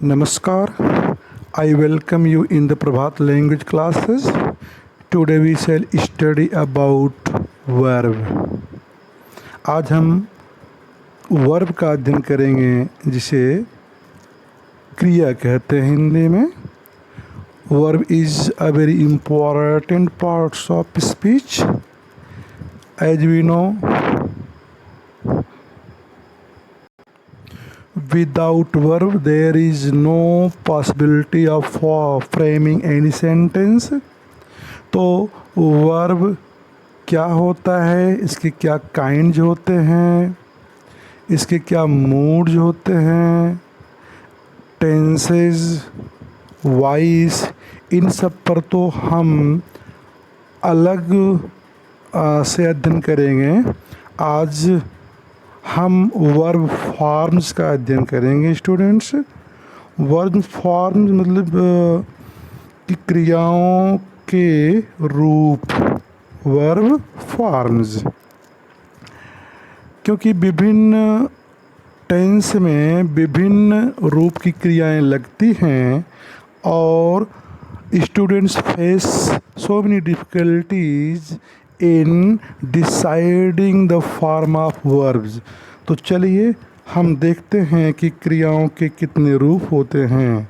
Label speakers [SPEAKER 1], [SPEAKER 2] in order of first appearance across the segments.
[SPEAKER 1] Namaskar. I welcome you in the Prabhat language classes. Today we shall study about verb. आज हम verb का अध्ययन करेंगे जिसे क्रिया कहते हैं हिंदी में. Verb is a very important parts of speech. As we know, without verb there is no possibility of framing any sentence. तो वर्ब क्या होता है, इसके क्या काइंड्स होते हैं, इसके क्या मूड्स होते हैं, टेंसेस, वॉइस, इन सब पर तो हम अलग से अध्ययन करेंगे. आज हम वर्ब फॉर्म्स का अध्ययन करेंगे स्टूडेंट्स. वर्ब फॉर्म्स मतलब कि क्रियाओं के रूप, वर्ब फॉर्म्स. क्योंकि विभिन्न टेंस में विभिन्न रूप की क्रियाएं लगती हैं और students face so many difficulties in deciding the form of verbs. तो चलिए हम देखते हैं कि क्रियाओं के कितने रूप होते हैं.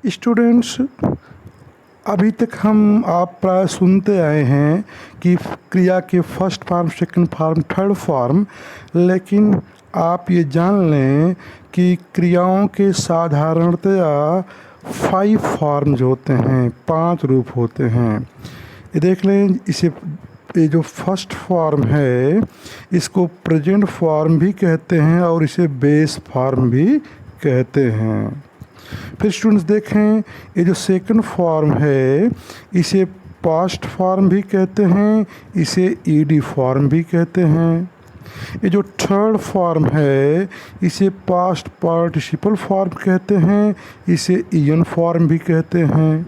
[SPEAKER 1] स्टूडेंट्स, अभी तक हम आप प्राय सुनते आए हैं कि क्रिया के first form, second form, third form. लेकिन आप ये जान लें कि क्रियाओं के साधारणतया 5 फॉर्म्स होते हैं, 5 रूप होते हैं. ये देख लें, ये जो फर्स्ट फॉर्म है इसको प्रेजेंट फॉर्म भी कहते हैं और इसे बेस फॉर्म भी कहते हैं. फिर स्टूडेंट्स देखें, ये जो सेकंड फॉर्म है इसे पास्ट फॉर्म भी कहते हैं, इसे ईडी फॉर्म भी कहते हैं. ये जो थर्ड फॉर्म है इसे पास्ट पार्टिसिपल फॉर्म कहते हैं, इसे ईएन फॉर्म भी कहते हैं.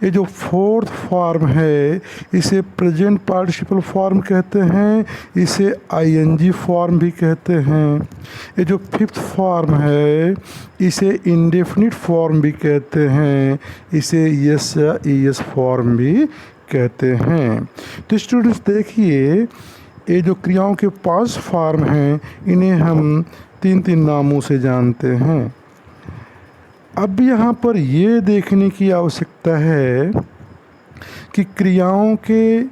[SPEAKER 1] ये जो फोर्थ फॉर्म है इसे प्रेजेंट पार्टिसिपल फॉर्म कहते हैं, इसे आईएनजी फॉर्म भी कहते हैं. ये जो फिफ्थ फॉर्म है इसे इंडेफिनिट फॉर्म भी कहते हैं, इसे यस या ईएस फॉर्म भी कहते हैं. तो स्टूडेंट्स देखिए, ये जो क्रियाओं के 5 फॉर्म हैं इन्हें हम 3 नामों से जानते हैं. अब यहाँ पर ये देखने की आवश्यकता है कि क्रियाओं के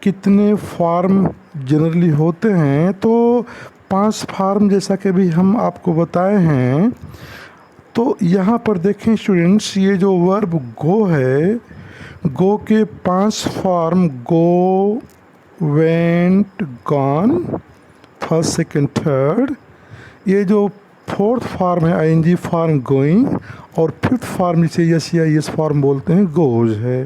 [SPEAKER 1] कितने फॉर्म जनरली होते हैं. तो 5 फॉर्म जैसा कि भी हम आपको बताए हैं. तो यहाँ पर देखें स्टूडेंट्स, ये जो वर्ब गो है, गो के 5 form go, went, gone, first, second, third. ये जो फोर्थ फॉर्म है आईएनजी फॉर्म गोइंग, और फिफ्थ फॉर्म जिसे यस या यस फॉर्म बोलते हैं गोज है.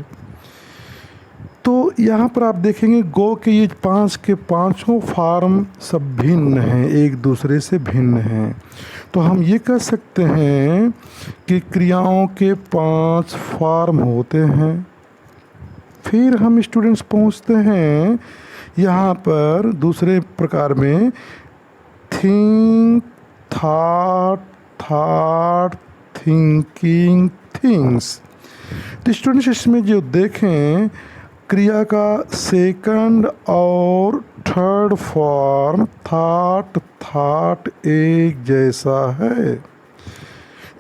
[SPEAKER 1] तो यहाँ पर आप देखेंगे गो के ये 5 के 5 फॉर्म सब भिन्न हैं, एक दूसरे से भिन्न हैं. तो हम ये कह सकते हैं कि क्रियाओं के 5 फॉर्म होते हैं. फिर हम स्टूडेंट्स पहुँचते हैं यहाँ पर दूसरे प्रकार में, think, thought, thought, thinking, things. तो स्टूडेंट्स इसमें जो देखें, क्रिया का सेकंड और थर्ड फॉर्म थॉट, थॉट एक जैसा है.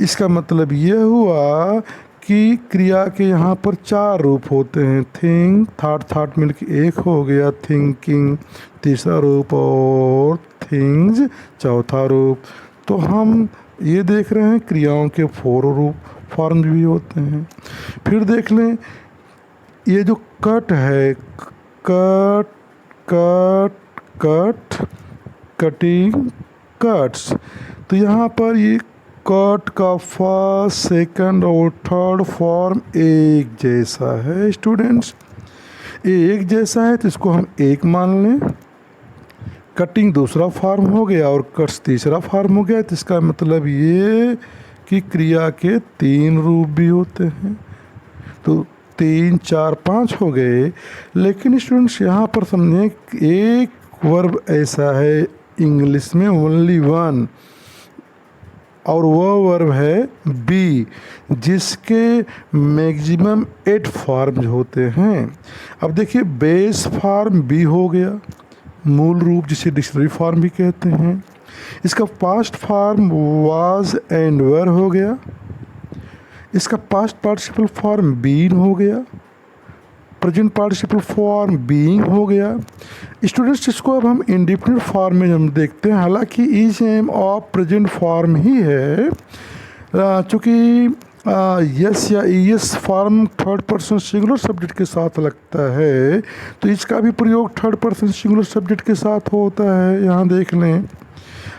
[SPEAKER 1] इसका मतलब ये हुआ कि क्रिया के यहाँ पर 4 रूप होते हैं. थिंक, थॉट, थॉट मिलकर एक हो गया थिंकिंग, तीसरा रूप, और थिंग्स चौथा रूप. तो हम ये देख रहे हैं क्रियाओं के 4 रूप फॉर्म भी होते हैं. फिर देख लें, ये जो कट है, cut, cut, cut, cutting, cuts. तो यहाँ पर ये कट का फर्स्ट, सेकंड और थर्ड फॉर्म एक जैसा है. स्टूडेंट्स, ये एक जैसा है तो इसको हम एक मान लें. कटिंग दूसरा फॉर्म हो गया और कट्स तीसरा फॉर्म हो गया. तो इसका मतलब ये कि क्रिया के 3 रूप भी होते हैं. तो 3, 4, 5 हो गए. लेकिन स्टूडेंट्स यहाँ पर समझें, एक वर्ब ऐसा है इंग्लिश में ओनली वन, और वह वर्ब है बी, जिसके मैक्सिमम 8 फॉर्म्स होते हैं। अब देखिए, बेस फॉर्म बी हो गया, मूल रूप जिसे डिक्शनरी फॉर्म भी कहते हैं। इसका पास्ट फॉर्म वाज एंड वर हो गया। इसका पास्ट पार्टिसिपल फॉर्म बीन हो गया। प्रेजेंट पार्टिसिपल फॉर्म बीइंग हो गया। स्टूडेंट्स, इसको अब हम इंडेफिनिट फॉर्म में हम देखते हैं। हालांकि is am of present form ही है, चूँकि यस या ES form third person singular subject के साथ लगता है, तो इसका भी प्रयोग थर्ड पर्सन सिंगुलर सब्जेक्ट के साथ होता है। यहाँ देख लें,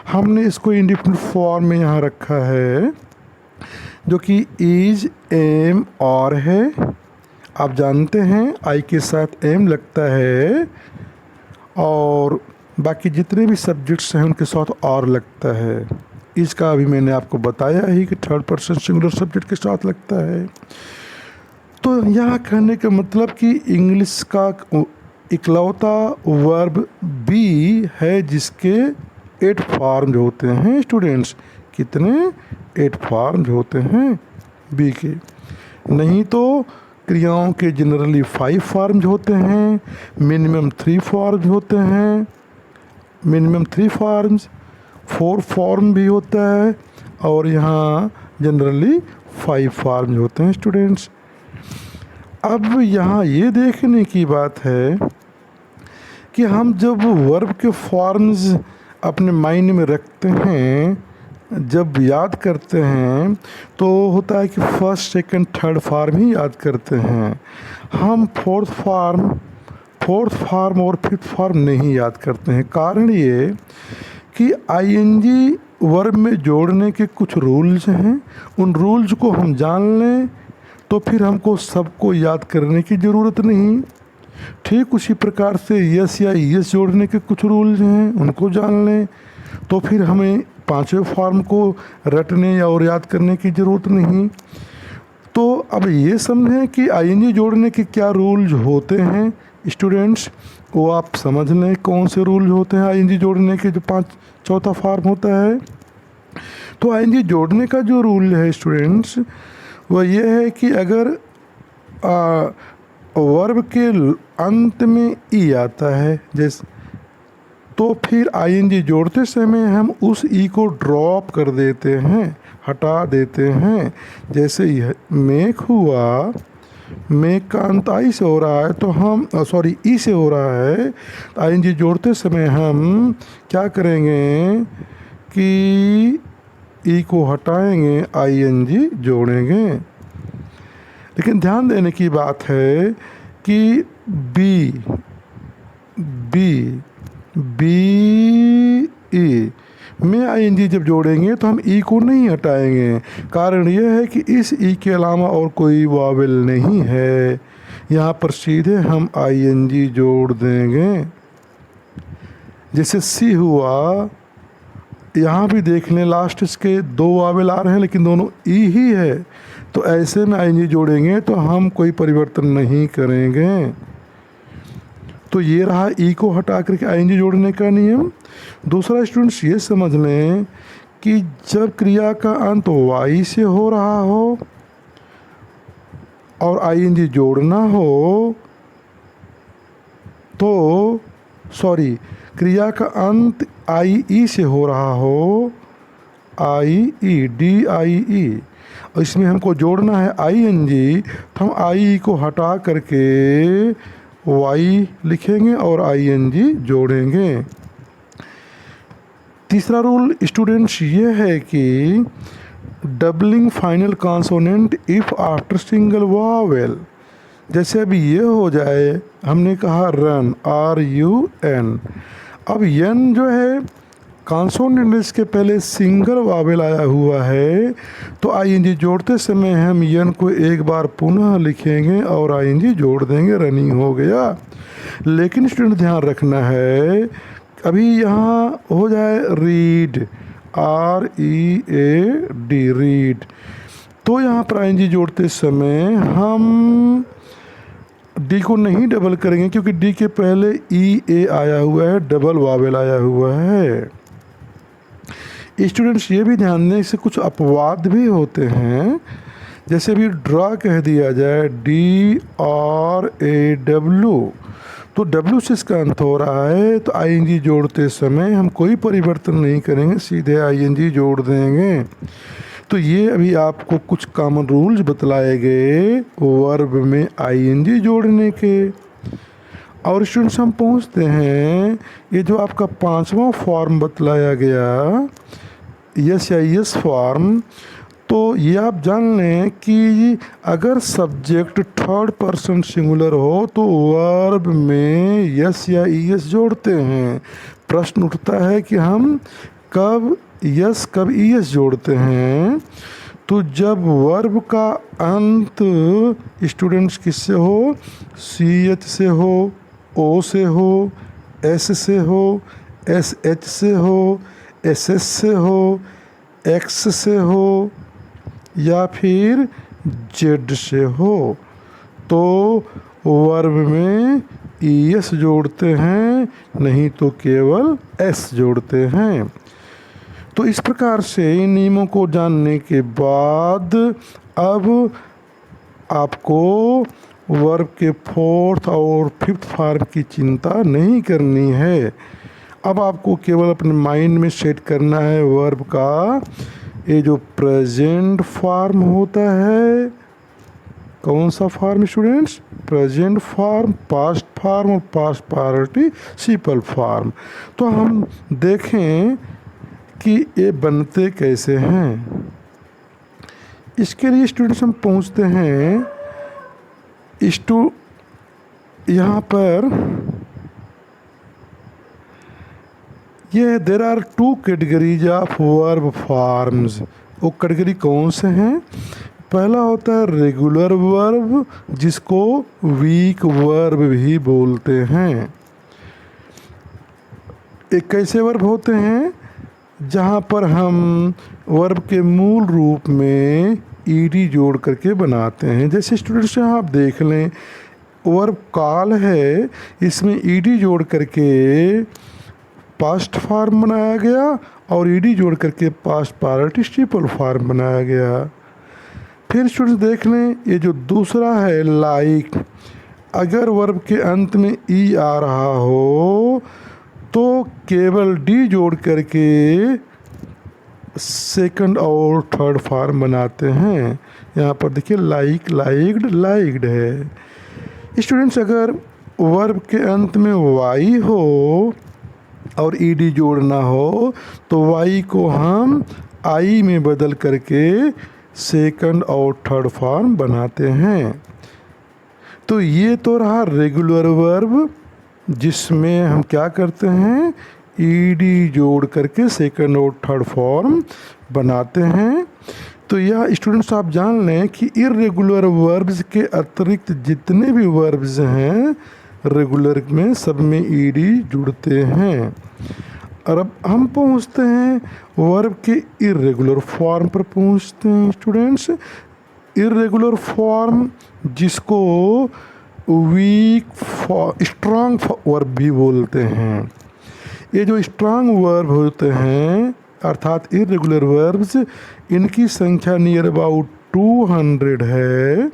[SPEAKER 1] हमने इसको इंडेफिनिट फॉर्म में यहाँ रखा है, जो कि इज एम और है। आप जानते हैं आई के साथ एम लगता है, और बाकी जितने भी सब्जेक्ट्स हैं उनके साथ और लगता है। इसका अभी मैंने आपको बताया ही कि थर्ड पर्सन सिंगुलर सब्जेक्ट के साथ लगता है। तो यहाँ कहने का मतलब कि इंग्लिश का इकलौता वर्ब बी है जिसके 8 फॉर्म्स होते हैं। स्टूडेंट्स, कितने? 8 फॉर्म्स होते हैं बी के। नहीं तो क्रियाओं के जनरली 5 फॉर्म्स होते हैं, मिनिमम 3 फॉर्म्स होते हैं, मिनिमम 3 फॉर्म्स, 4 फॉर्म भी होता है, और यहाँ जनरली 5 फॉर्म्स होते हैं। स्टूडेंट्स, अब यहाँ ये देखने की बात है कि हम जब वर्ब के फॉर्म्स अपने माइंड में रखते हैं, जब याद करते हैं, तो होता है कि फर्स्ट सेकंड थर्ड फॉर्म ही याद करते हैं। हम फोर्थ फॉर्म और फिफ्थ फॉर्म नहीं याद करते हैं। कारण ये कि आईएनजी वर्ब में जोड़ने के कुछ रूल्स हैं। उन रूल्स को हम जान लें तो फिर हमको सबको याद करने की ज़रूरत नहीं। ठीक उसी प्रकार से यस या यस जोड़ने के कुछ रूल्स हैं, उनको जान लें तो फिर हमें 5वें फॉर्म को रटने या और याद करने की ज़रूरत नहीं। तो अब ये समझें कि आईएनजी जोड़ने के क्या रूल्स होते हैं। स्टूडेंट्स, वो आप समझ लें कौन से रूल्स होते हैं आईएनजी जोड़ने के, जो चौथा फॉर्म होता है। तो आईएनजी जोड़ने का जो रूल है स्टूडेंट्स, वह ये है कि अगर वर्ब के अंत में ई आता है जैसे, तो फिर आईएनजी जोड़ते समय हम उस ई को ड्रॉप कर देते हैं, हटा देते हैं। जैसे मेक हुआ, मेक का अंत आई से हो रहा है तो हम ई से हो रहा है, तो आईएनजी जोड़ते समय हम क्या करेंगे कि ई को हटाएंगे, आईएनजी जोड़ेंगे। लेकिन ध्यान देने की बात है कि बी ई में आईएनजी जब जोड़ेंगे तो हम ई को नहीं हटाएंगे। कारण यह है कि इस ई के अलावा और कोई वावेल नहीं है। यहाँ पर सीधे हम आईएनजी जोड़ देंगे। जैसे सी हुआ, यहाँ भी देख लें लास्ट इसके 2 वावेल आ रहे हैं लेकिन दोनों ई ही है, तो ऐसे में आईएनजी जोड़ेंगे तो हम कोई परिवर्तन नहीं करेंगे। तो ये रहा ई को हटा करके आईएनजी जोड़ने का नियम। दूसरा स्टूडेंट्स, ये समझ लें कि जब क्रिया का अंत वाई से हो रहा हो और आईएनजी जोड़ना हो तो क्रिया का अंत आई ई से हो रहा हो, आई ई DIE, और इसमें हमको जोड़ना है आईएनजी, तो हम आई को हटा करके वाई लिखेंगे और आईएनजी जोड़ेंगे। तीसरा रूल स्टूडेंट्स ये है कि doubling final consonant if after single Wavell. जैसे अभी ये हो जाए, हमने कहा रन, RUN, अब यन जो है कॉन्सोनेंट इसके पहले सिंगल वावेल आया हुआ है, तो आईएनजी जोड़ते समय हम यन को एक बार पुनः लिखेंगे और आईएनजी जोड़ देंगे, रनिंग हो गया। लेकिन स्टूडेंट ध्यान रखना है, अभी यहाँ हो जाए रीड, READ, रीड, तो यहाँ पर आईएनजी जोड़ते समय हम डी को नहीं डबल करेंगे क्योंकि डी के पहले ई ए आया हुआ है, डबल वावेल आया हुआ है। स्टूडेंट्स ये भी ध्यान दें, इससे कुछ अपवाद भी होते हैं। जैसे भी ड्रा कह दिया जाए डी और ए डब्ल्यू, तो डब्ल्यू से इसका अंत हो रहा है, तो आईएनजी जोड़ते समय हम कोई परिवर्तन नहीं करेंगे, सीधे आईएनजी जोड़ देंगे। तो ये अभी आपको कुछ कॉमन रूल्स बतलाए गए वर्ब में आईएनजी जोड़ने के। और स्टूडेंट्स हम पहुँचते हैं, ये जो आपका 5वां फॉर्म बतलाया गया यस या यस फॉर्म, तो ये आप जान लें कि अगर सब्जेक्ट थर्ड पर्सन सिंगुलर हो तो वर्ब में यस या ईएस जोड़ते हैं। प्रश्न उठता है कि हम कब यस कब ईएस जोड़ते हैं। तो जब वर्ब का अंत स्टूडेंट्स किससे हो, सी एच से हो, ओ से हो, एस से हो, एस एच से हो, एस एस से हो, एक्स से हो या फिर जेड से हो, तो वर्ब में ईएस जोड़ते हैं, नहीं तो केवल एस जोड़ते हैं। तो इस प्रकार से इन नियमों को जानने के बाद अब आपको वर्ब के 4th और 5th फॉर्म की चिंता नहीं करनी है। अब आपको केवल अपने माइंड में सेट करना है वर्ब का ये जो प्रेजेंट फॉर्म होता है, कौन सा form students, present form, past form और पास्ट पार्टिसिपल फॉर्म। तो हम देखें कि ये बनते कैसे हैं। इसके लिए स्टूडेंट्स हम पहुंचते हैं यहाँ पर ये there are 2 categories of verb forms. वो कैटेगरी कौन से हैं? पहला होता है रेगुलर वर्ब, जिसको वीक वर्ब भी बोलते हैं। एक कैसे वर्ब होते हैं जहाँ पर हम वर्ब के मूल रूप में ईडी जोड़ करके बनाते हैं। जैसे स्टूडेंट्स यहाँ आप देख लें, वर्ब कॉल है, इसमें ईडी जोड़ करके पास्ट फॉर्म बनाया गया और ईडी जोड़ करके पास्ट पार्टिसिपल फॉर्म बनाया गया। फिर स्टूडेंट्स देख लें, ये जो दूसरा है लाइक, अगर वर्ब के अंत में ई आ रहा हो तो केवल डी जोड़ करके सेकंड और थर्ड फॉर्म बनाते हैं। यहाँ पर देखिए लाइक, लाइक्ड, लाइक्ड है। स्टूडेंट्स अगर वर्ब के अंत में वाई हो और ईडी जोड़ना हो तो वाई को हम आई में बदल करके सेकंड और थर्ड फॉर्म बनाते हैं। तो ये तो रहा रेगुलर वर्ब, जिसमें हम क्या करते हैं, ईडी जोड़ करके सेकंड और थर्ड फॉर्म बनाते हैं। तो यह स्टूडेंट्स आप जान लें कि इर्रेगुलर वर्ब्स के अतिरिक्त जितने भी वर्ब्स हैं रेगुलर में, सब में ईडी जुड़ते हैं। और अब हम पहुंचते हैं वर्ब के इर्रेगुलर फॉर्म पर पहुंचते हैं स्टूडेंट्स। इर्रेगुलर फॉर्म जिसको वीक स्ट्रांग वर्ब भी बोलते हैं। ये जो स्ट्रांग वर्ब होते हैं अर्थात इर्रेगुलर वर्ब्स, इनकी संख्या नियर अबाउट 200 है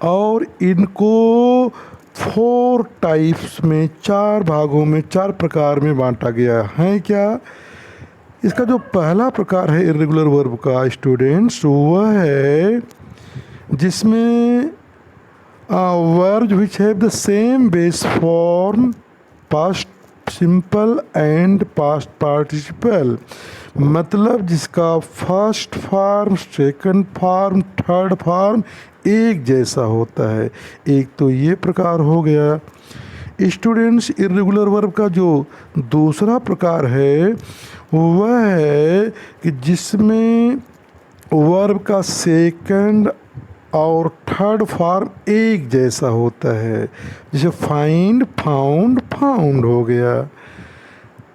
[SPEAKER 1] और इनको 4 टाइप्स में, 4 भागों में, 4 प्रकार में बांटा गया है। क्या इसका जो पहला प्रकार है इर्रेगुलर वर्ब का स्टूडेंट्स, वह है जिसमें verb which have the same base form, past simple and past participle, मतलब जिसका first form, second form, third form एक जैसा होता है। एक तो ये प्रकार हो गया। स्टूडेंट्स इर्रेगुलर वर्ब का जो दूसरा प्रकार है वह है कि जिसमें वर्ब का सेकंड और थर्ड फॉर्म एक जैसा होता है, जैसे फाइंड, फाउंड, फाउंड हो गया।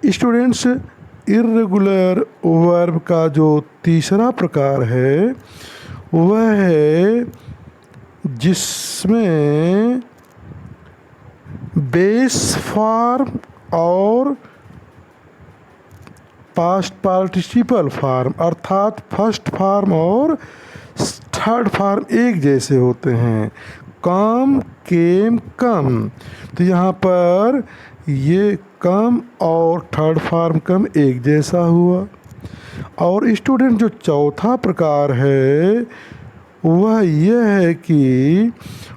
[SPEAKER 1] स्टूडेंट्स इर्रेगुलर वर्ब का जो तीसरा प्रकार है वह है जिसमें बेस फॉर्म और पास्ट पार्टिसिपल फॉर्म, अर्थात फर्स्ट फॉर्म और थर्ड फॉर्म एक जैसे होते हैं। कम, केम, कम, तो यहाँ पर ये कम और थर्ड फॉर्म कम एक जैसा हुआ। और स्टूडेंट जो चौथा प्रकार है वह यह है कि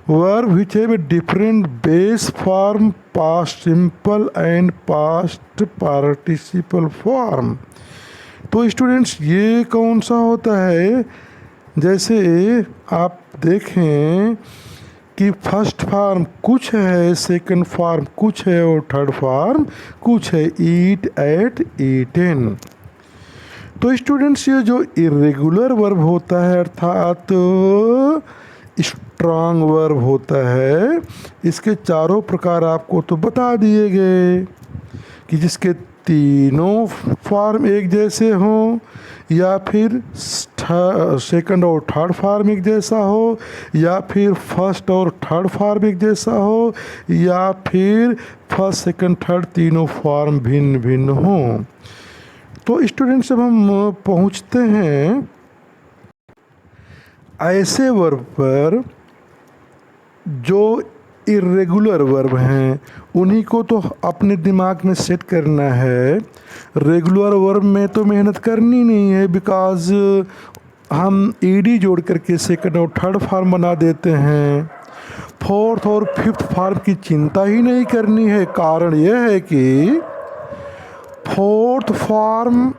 [SPEAKER 1] verb which have different base form, past simple and past participle form. तो स्टूडेंट्स ये कौन सा होता है? जैसे आप देखें कि फर्स्ट फॉर्म कुछ है, सेकंड फॉर्म कुछ है और थर्ड फॉर्म कुछ है। ईट, एट, ईटेन। तो स्टूडेंट्स ये जो इरेगुलर वर्ब होता है अर्थात स्ट्रॉन्ग वर्ब होता है, इसके चारों प्रकार आपको तो बता दिए गए कि जिसके तीनों फॉर्म एक जैसे हों, या फिर सेकंड और थर्ड फॉर्म एक जैसा हो, या फिर फर्स्ट और थर्ड फॉर्म एक जैसा हो, या फिर फर्स्ट सेकंड थर्ड तीनों फॉर्म भिन्न भिन्न हों। तो स्टूडेंट्स जब हम पहुंचते हैं ऐसे वर्ब पर जो इरेगुलर वर्ब हैं, उन्हीं को तो अपने दिमाग में सेट करना है। रेगुलर वर्ब में तो मेहनत करनी नहीं है, बिकॉज हम ईडी जोड़ करके सेकंड और थर्ड फॉर्म बना देते हैं। फोर्थ और फिफ्थ फॉर्म की चिंता ही नहीं करनी है। कारण यह है कि फोर्थ फॉर्म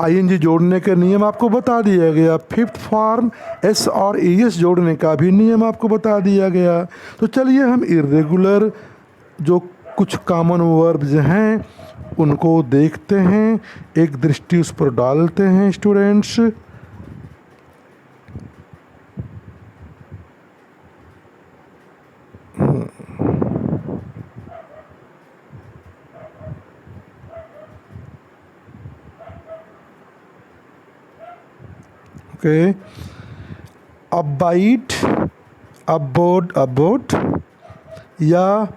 [SPEAKER 1] आईएनजी जोड़ने का नियम आपको बता दिया गया, फिफ्थ फॉर्म एस और एस जोड़ने का भी नियम आपको बता दिया गया। तो चलिए हम इरेगुलर जो कुछ कॉमन वर्ब्स हैं उनको देखते हैं, एक दृष्टि उस पर डालते हैं students. Okay, abide, abode, abode, या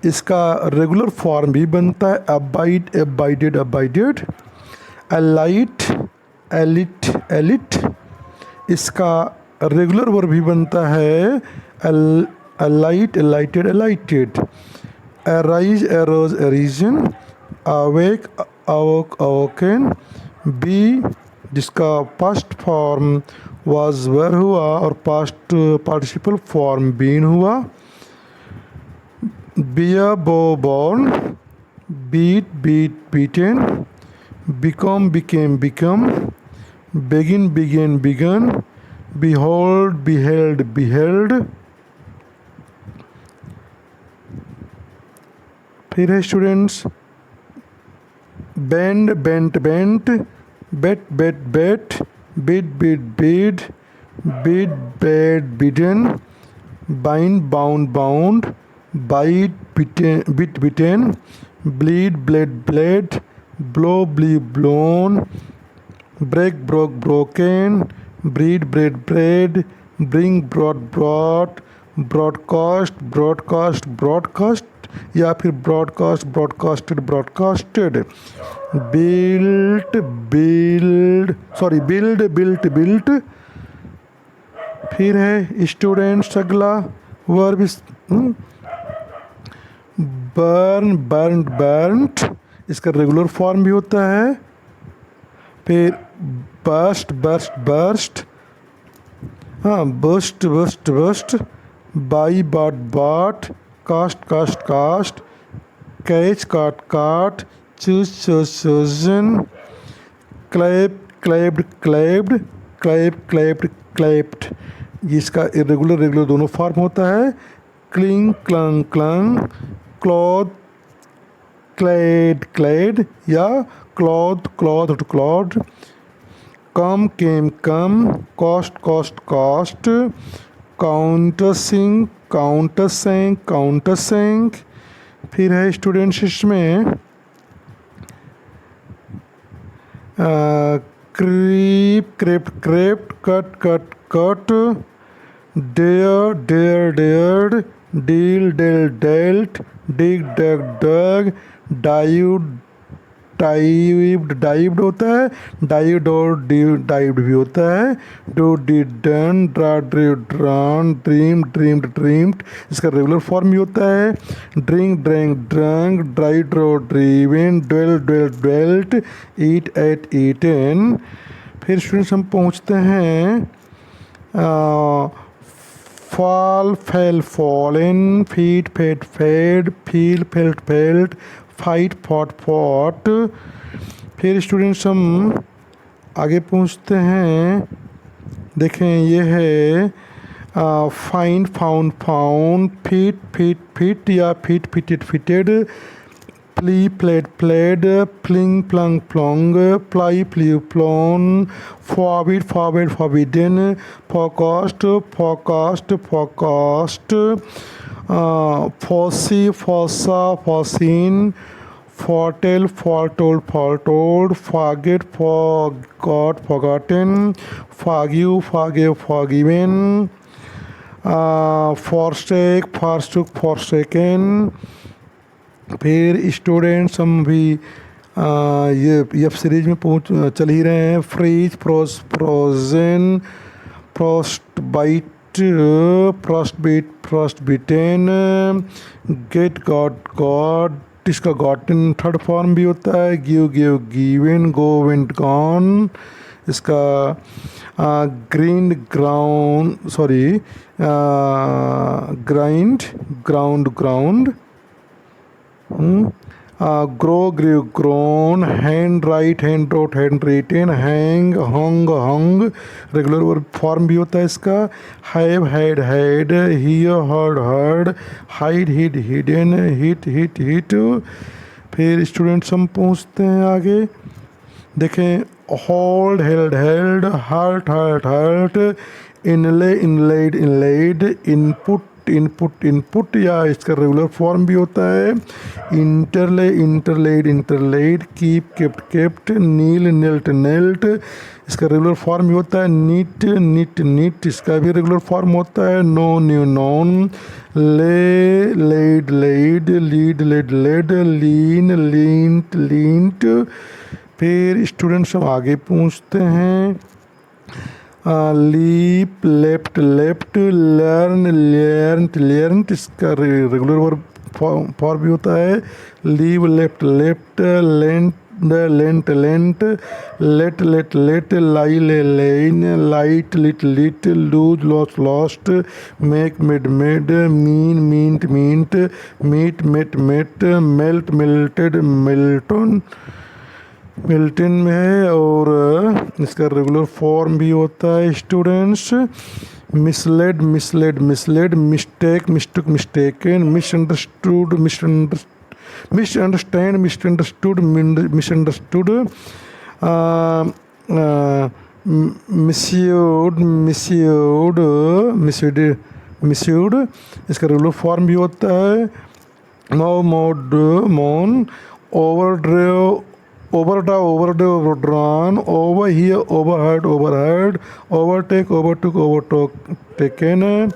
[SPEAKER 1] इसका रेगुलर फॉर्म भी बनता है abide, abided, abided. Alight, alit, alit, इसका रेगुलर वर्ब भी बनता है alight, alighted, alighted. Arise, arose, arisen. Awake, awoke, awoken. Be, जिसका पास्ट फॉर्म वाज वर हुआ और पास्ट पार्टिसिपल फॉर्म बीन हुआ। Bear, bore, born. Beat, beat, beaten. Become, became, become. begin, began, begun। behold, beheld, beheld। फिर है students bend, bent, bent। bet, bet, bet। bid, bid, bid। bid, bed, bidden। bind, bound, bound। bite, bitten, bit, bitten। bleed, bled, bled। blow, blew, blown। break, broke, broken। breed, bred, bred। bring, brought, brought। broadcast, broadcast, broadcast, या फिर broadcast, broadcasted, broadcasted. Built, build, sorry build, built, built. फिर है students अगला verb burn, burned, burnt, इसका regular form भी होता है। फिर बस्ट, बस्ट, बस्ट, हाँ bust, bust, bust. Buy, bought, bought. Cast, cast, cast. Catch, caught, caught. Choose, chose, chosen. Clap, clapped, clapped. Clap, clapped, clapped, जिसका irregular regular दोनों form होता है। Cling, clung, clung. Clothe, clad, clad, या clothe, clothe, cloth. कम, came, come. Cost, cost, cost. Countersign, countersang, countersang. फिर है students इसमें creep, crept, crept. Cut, cut, cut. Dare, dare, dared. Deal dealt dealt, dig dug dug, dive dived होता है, dived और dived भी होता है, do did done, draw drew drawn, dream dreamed dreamed, इसका रेगुलर फॉर्म भी होता है, drink drank drunk, drive drove driven, dwell dwell dwelt, eat ate eaten. फिर स्टूडेंट्स हम पहुँचते हैं fall fell fallen, feed fed fed, feel felt felt, fight fought fought. फिर students हम आगे पूछते हैं, देखें ये है find found found, fit fit fit या fit fitted fitted, flee fled fled, fling flung flung, fly flew flown, forbid forbid forbidden, forecast forecast forecast, foresee foresaw foreseen, foretell foretold foretold, forget forgot forgotten, forgive forgave forgiven, forsake forsook forsaken। फिर students हम भी ये series में पहुँच चल ही रहे हैं। Freeze froze frozen, frostbite frostbit frostbitten, get got got, इसका गॉटन थर्ड फॉर्म भी होता है, give gave given, go went gone, इसका grind ground grind ground ground, grow grew grown, handwrite handwrote handwritten, hang hung hung, regular verb form भी होता है इसका, have had had, hear heard heard, hide hid hidden, hit hit hit. फिर students हम पूछते हैं आगे, देखें hold held held, hurt hurt hurt, inlay inlaid inlaid, input input input या इसका रेगुलर फॉर्म भी होता है, interlay interlaid interlaid, keep kept kept, kneel knelt knelt, इसका रेगुलर फॉर्म भी होता है, नीट निट निट, इसका भी रेगुलर फॉर्म होता है, know knew known, lay laid laid, lead led led, lean leant leant. फिर स्टूडेंट्स हम आगे पूछते हैं, leap leapt leapt, learn learnt learnt, इसका रेगुलर वर्ब फॉर्म भी होता है, leave left left, lend lent lent, let let let, lie lay lain, light lit lit, lose lost lost, make made made, mean meant meant, meet met met, melt melted molten molten में है। और इसका regular form भी होता है students, mislead misled misled, mistake mistook mistaken, misunderstood misunderstand misunderstood misunderstood, misused misused misused misused, इसका regular form भी होता है, mow mowed mown, overdrive overdrawn, over here overheard, overtake overtook taken,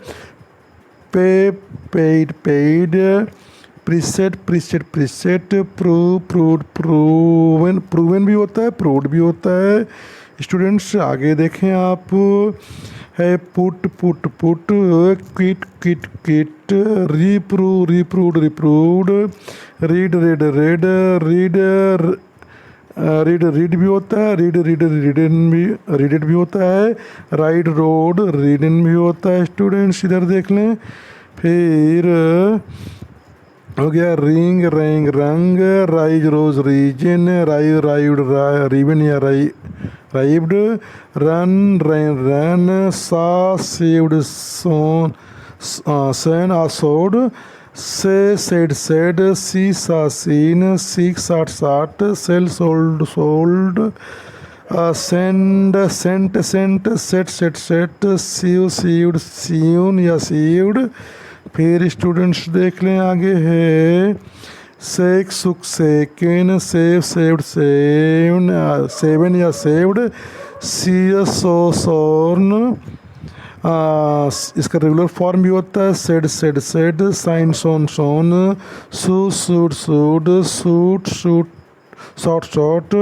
[SPEAKER 1] pay paid preset prove proven भी होता है, proved भी होता है। स्टूडेंट्स आगे देखें आप, है पुट क्विट, रिप्रूव्ड, रीड भी होता है, रीडेड भी होता है, राइड रोड रीडन भी होता है। स्टूडेंट्स इधर देख लें। फिर हो गया ring rang rung, rise rose risen, rived riven या rived, run run, saw sawed sawn sawn or sawed, say said see saw seen, seek sought, sell sold, send sent sent, sewed sewn या sewed. फिर students देख लें आगे है, shake shook shaken, shaved shaven या shaved, shear shore shorn, इसका regular form भी होता है shed shed shed, shine shone shone, shoot shoot shoot, shoot shoot shot shot,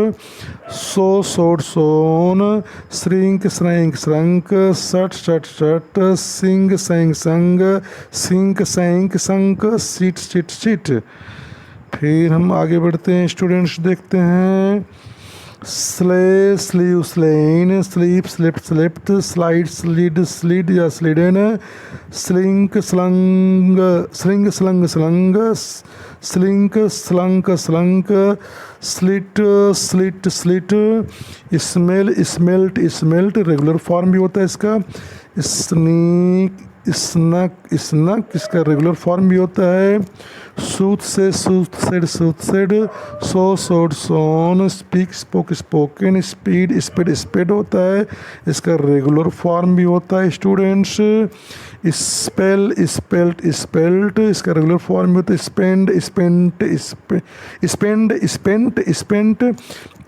[SPEAKER 1] sow sowed sown, shrink shrank shrunk, shut shut shut, sing sang sung, sink sank sunk, sit sat sat. फिर हम आगे बढ़ते हैं students, देखते हैं slay slew slain, sleep slept slept, slide slid slid या slidden, slink slung sling slung slung, slink slunk slunk, slit slit slit, smell smelt smelt, regular form भी होता है इसका। स्नीक स्नक स्नक, इसका रेगुलर फॉर्म भी होता है। Soothsay soothsaid soothsaid, sow sowed sown, speak spoke spoken, speed speed speed होता है, इसका रेगुलर फॉर्म भी होता है स्टूडेंट्स। स्पेल स्पेल्ट स्पेल्ट, इसका रेगुलर फॉर्म भी होता है। Spend spent spend spent spent,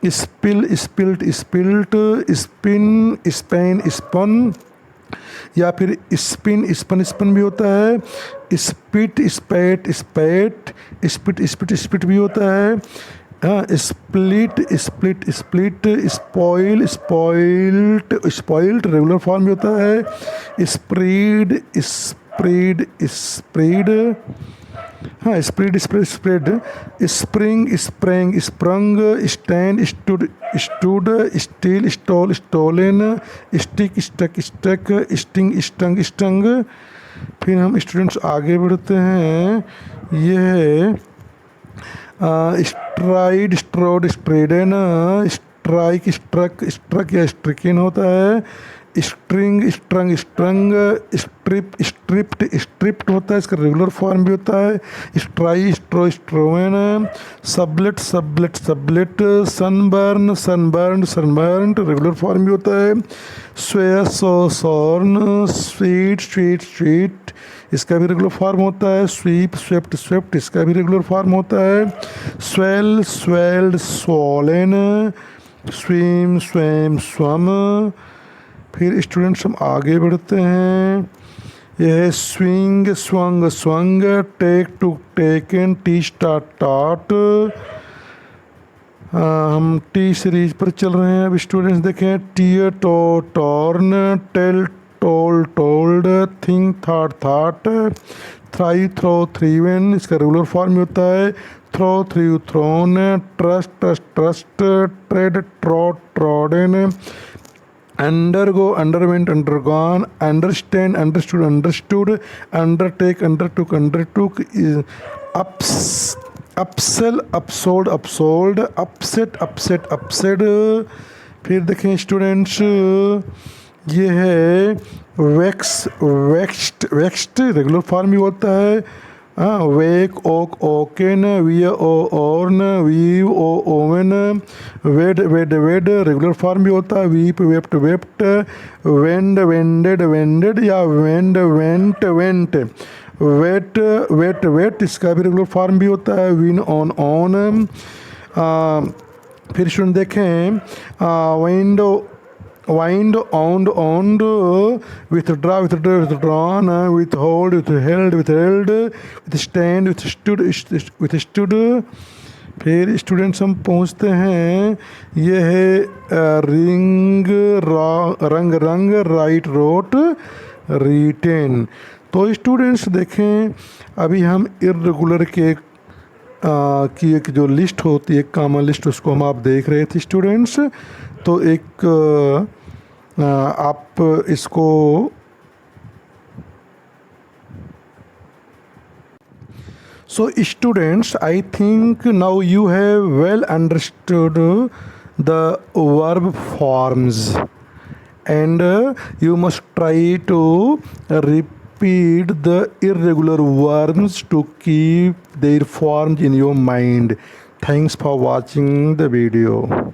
[SPEAKER 1] spill spilt spilt, spin span spun, या फिर स्पिन स्पन स्पन भी होता है। Spit spat spat, spit spit spit भी होता है। Split split split, spoil spoilt spoilt, regular form भी होता है। स्प्रीड स्प्रीड स्प्रीड, हाँ spread spread spread, spring sprang sprung, stand stood stood, steal stole stolen, stick stuck stuck, sting stung stung. फिर हम students आगे बढ़ते हैं, ये है stride strode stridden, strike struck struck या स्ट्रिकिन होता है। स्ट्रिंग स्ट्रंग स्ट्रंग, स्ट्रिप स्ट्रिप्ट स्ट्रिप्ट होता है, इसका रेगुलर फॉर्म भी होता है। Strive strove striven, sublet sublet sublet, sunburn sunburn sunburn, regular form भी होता है। Swear swore sworn, sweat sweat sweat, इसका भी रेगुलर फॉर्म होता है। स्वीप स्वेप्ट स्वेप्ट, इसका भी रेगुलर फॉर्म होता है। Swell swelled swollen, swim swam swum. फिर स्टूडेंट्स हम आगे बढ़ते हैं, यह है swing swung swung, take took taken, teach start taught. हम टी सीरीज पर चल रहे हैं अब स्टूडेंट्स, देखें tear tore torn, tell told told, think thought thought, thrive throve thriven, इसका रेगुलर फॉर्म होता है। Throw threw thrown, thrust thrust thrust, tread trod trodden, undergo underwent undergone, understand understood understood, undertake undertook undertook, upsell upsold upsold, upset upset upset। फिर देखें students, ये है wax waxed waxed, regular form भी होता है। Wake woke woken, wear wore worn, weave wove woven, wed wed wed, regular form भी होता है। Weep wept wept, wend wended wended या wend went went, wet wet wet, इसका भी regular form भी होता है। Win won won. फिर स्टूडेंट देखें wind wind owned owned, withdraw withdraw withdrawn, withhold withheld withheld, withstand withstood withstood। फिर students हम पहुँचते हैं, ये है रिंग रंग रंग, राइट रोट रिटेन। तो स्टूडेंट्स देखें, अभी हम इर्रेगुलर के की एक जो लिस्ट होती है, कॉमन लिस्ट, उसको हम आप देख रहे थे स्टूडेंट्स। तो एक आप इसको so students, I think now you have well understood the verb forms, and you must try to repeat the irregular verbs to keep their forms in your mind. Thanks for watching the video.